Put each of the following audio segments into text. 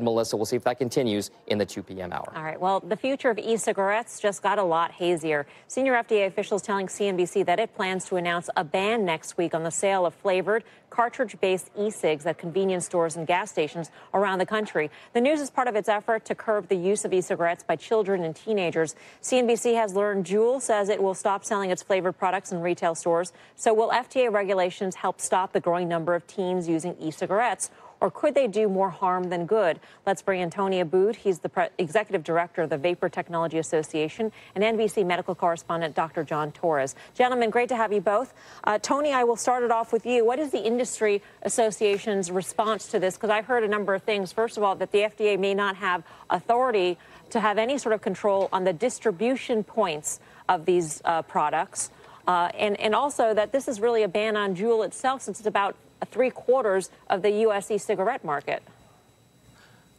Melissa, we'll see if that continues in the 2 p.m. hour. All right. Well, the future of e-cigarettes just got a lot hazier. Senior FDA officials telling CNBC that it plans to announce a ban next week on the sale of flavored, cartridge-based e-cigs at convenience stores and gas stations around the country. The news is part of its effort to curb the use of e-cigarettes by children and teenagers. CNBC has learned Juul says it will stop selling its flavored products in retail stores. So will FDA regulations help stop the growing number of teens using e-cigarettes? Or could they do more harm than good? Let's bring in Tony Abboud. He's the executive director of the Vapor Technology Association, and NBC medical correspondent Dr. John Torres. Gentlemen, great to have you both. Tony, I will start it off with you. What is the industry association's response to this? Because I've heard a number of things. First of all, that the FDA may not have authority to have any sort of control on the distribution points of these products. And also that this is really a ban on Juul itself, since it's about 3/4 of the U.S. e-cigarette market.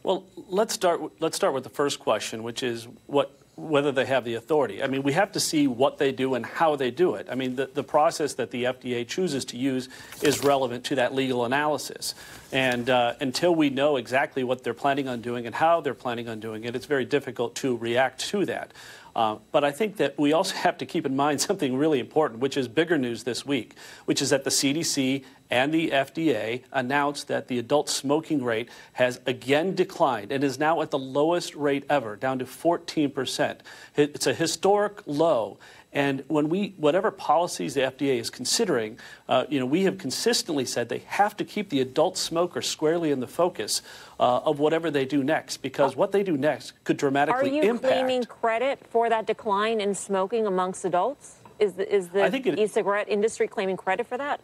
Well, let's start with the first question, which is whether they have the authority. I mean, we have to see what they do and how they do it. I mean, the process that the FDA chooses to use is relevant to that legal analysis. And until we know exactly what they're planning on doing and how they're planning on doing it, it's very difficult to react to that. But I think that we also have to keep in mind something really important, which is bigger news this week, which is that the CDC and the FDA announced that the adult smoking rate has again declined and is now at the lowest rate ever, down to 14%. It's a historic low. And whatever policies the FDA is considering, we have consistently said they have to keep the adult smoker squarely in the focus of whatever they do next, because what they do next could dramatically impact. Are you claiming credit for that decline in smoking amongst adults? Is the e-cigarette industry claiming credit for that?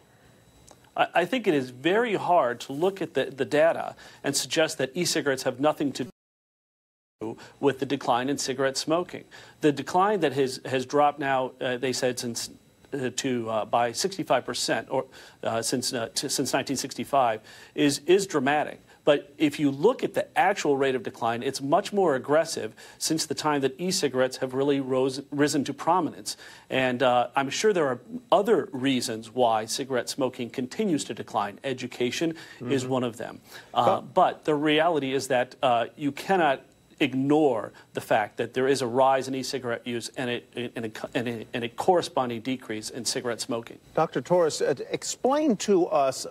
I think it is very hard to look at the data and suggest that e-cigarettes have nothing to do with the decline in cigarette smoking. The decline that has dropped now, they said, since by 65% or since 1965 is dramatic. But if you look at the actual rate of decline, it's much more aggressive since the time that e-cigarettes have really risen to prominence. And I'm sure there are other reasons why cigarette smoking continues to decline. Education is one of them. But the reality is that you cannot ignore the fact that there is a rise in e-cigarette use and a corresponding decrease in cigarette smoking. Dr. Torres, explain to us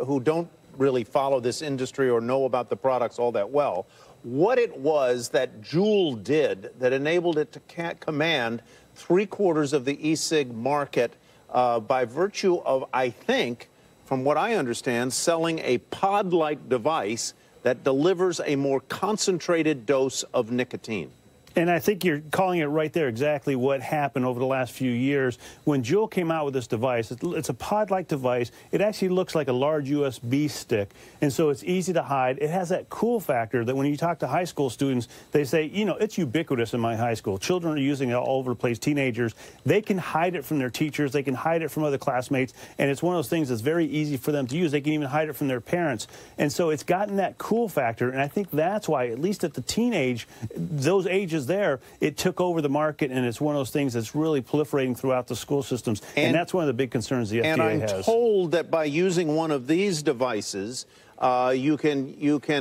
who don't really follow this industry or know about the products all that well, what it was that Juul did that enabled it to command 3/4 of the e-cig market by virtue of, I think, from what I understand, selling a pod-like device that delivers a more concentrated dose of nicotine. And I think you're calling it right there exactly what happened over the last few years. When Juul came out with this device, it's a pod-like device. It actually looks like a large USB stick, and so it's easy to hide. It has that cool factor that when you talk to high school students, they say, it's ubiquitous in my high school. Children are using it all over the place, teenagers. They can hide it from their teachers. They can hide it from other classmates, and it's one of those things that's very easy for them to use. They can even hide it from their parents. And so it's gotten that cool factor, and I think that's why, at least at the teenage, those ages there, it took over the market, and it's one of those things that's really proliferating throughout the school systems, and that's one of the big concerns the FDA has. And I'm told that by using one of these devices, you can,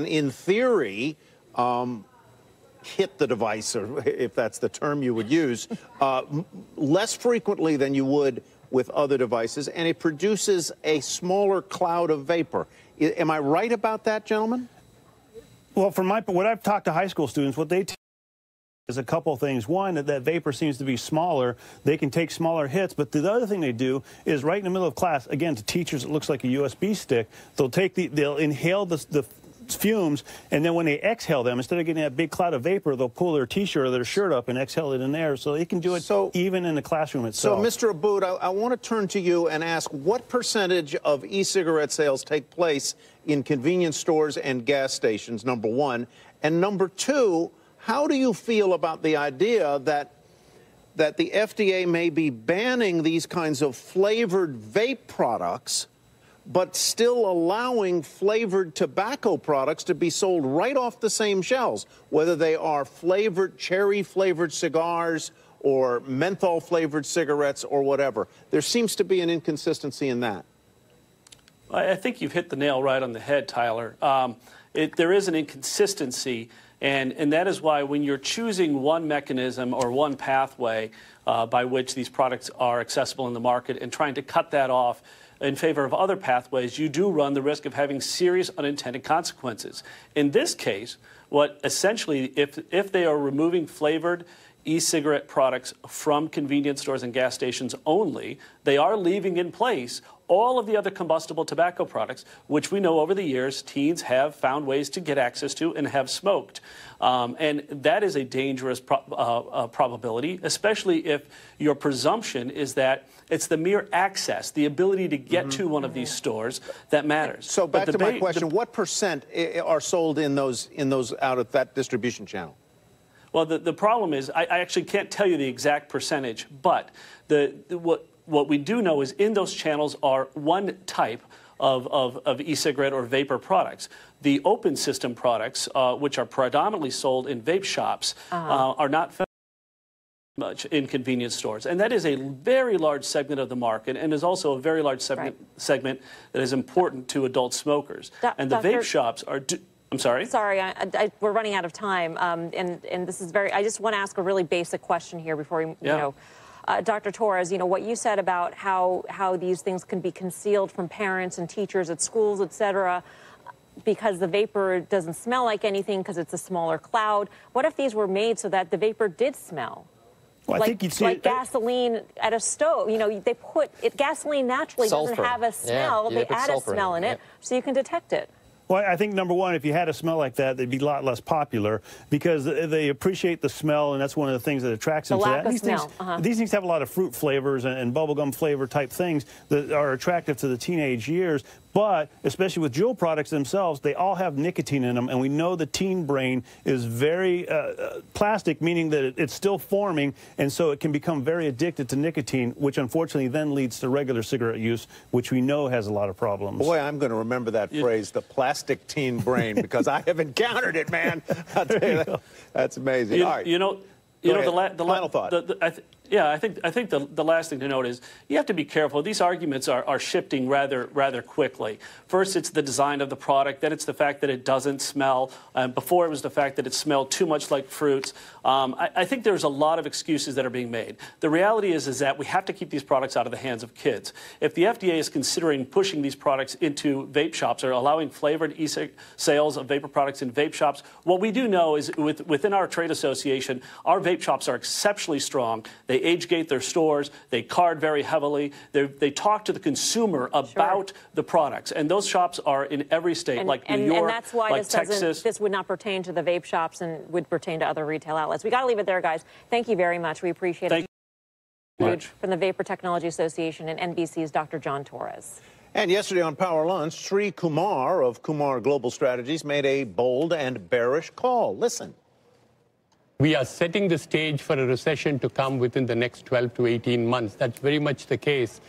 in theory, hit the device, or if that's the term you would use, less frequently than you would with other devices, and it produces a smaller cloud of vapor. Am I right about that, gentlemen? Well, from what I've talked to high school students, what they is a couple things. One, that vapor seems to be smaller. They can take smaller hits, but the other thing they do is right in the middle of class, again, to teachers, it looks like a USB stick. They'll inhale the fumes, and then when they exhale them, instead of getting that big cloud of vapor, they'll pull their T-shirt or their shirt up and exhale it in there, so they can do it even in the classroom itself. So, Mr. Abboud, I want to turn to you and ask, what percentage of e-cigarette sales take place in convenience stores and gas stations, number one? And number two, how do you feel about the idea that the FDA may be banning these kinds of flavored vape products, but still allowing flavored tobacco products to be sold right off the same shelves, whether they are flavored, cherry-flavored cigars or menthol-flavored cigarettes or whatever? There seems to be an inconsistency in that. I think you've hit the nail right on the head, Tyler. there is an inconsistency, and that is why when you're choosing one mechanism or one pathway by which these products are accessible in the market and trying to cut that off in favor of other pathways, you do run the risk of having serious unintended consequences. In this case, what essentially, if they are removing flavored e-cigarette products from convenience stores and gas stations only, they are leaving in place all of the other combustible tobacco products, which we know over the years teens have found ways to get access to and have smoked. And that is a dangerous probability, especially if your presumption is that it's the mere access, the ability to get to one of these stores that matters. So back to my question, what percent are sold in those out of that distribution channel? Well, the problem is I actually can't tell you the exact percentage, but what we do know is in those channels are one type of e-cigarette or vapor products. The open system products, which are predominantly sold in vape shops, are not found much in convenience stores. And that is a very large segment of the market and is also a very large segment that is important to adult smokers. And the vape shops are... I'm sorry? Sorry, we're running out of time, and this is very... I just want to ask a really basic question here before we, you know... Dr. Torres, you know, what you said about how these things can be concealed from parents and teachers at schools, et cetera, because the vapor doesn't smell like anything because it's a smaller cloud. What if these were made so that the vapor did smell? Well, I think you'd see like gasoline at a stove. You know, they put it, gasoline naturally doesn't have a smell. They add a smell in it so you can detect it. Well, I think, number one, if you had a smell like that, they'd be a lot less popular because they appreciate the smell, and that's one of the things that attracts them to that. These things have a lot of fruit flavors and bubblegum flavor type things that are attractive to the teenage years. But especially with Juul products themselves, they all have nicotine in them, and we know the teen brain is very plastic, meaning that it's still forming, and so it can become very addicted to nicotine, which unfortunately then leads to regular cigarette use, which we know has a lot of problems. Boy, I'm going to remember that phrase, the plastic teen brain, because I have encountered it, man. I'll tell you that. That's amazing. All right. The final thought. I think the last thing to note is you have to be careful. These arguments are shifting rather quickly. First, it's the design of the product. Then it's the fact that it doesn't smell. Before, it was the fact that it smelled too much like fruits. I think there's a lot of excuses that are being made. The reality is that we have to keep these products out of the hands of kids. If the FDA is considering pushing these products into vape shops or allowing flavored e-cig sales of vapor products in vape shops, what we do know is within our trade association, our vape shops are exceptionally strong. They age-gate their stores. They card very heavily. They talk to the consumer about the products. And those shops are in every state, like New York, and that's why like Texas. This would not pertain to the vape shops and would pertain to other retail outlets. We got to leave it there, guys. Thank you very much. We appreciate it. From the Vapor Technology Association and NBC's Dr. John Torres. And yesterday on Power Lunch, Sri Kumar of Kumar Global Strategies made a bold and bearish call. Listen. We are setting the stage for a recession to come within the next 12 to 18 months. That's very much the case.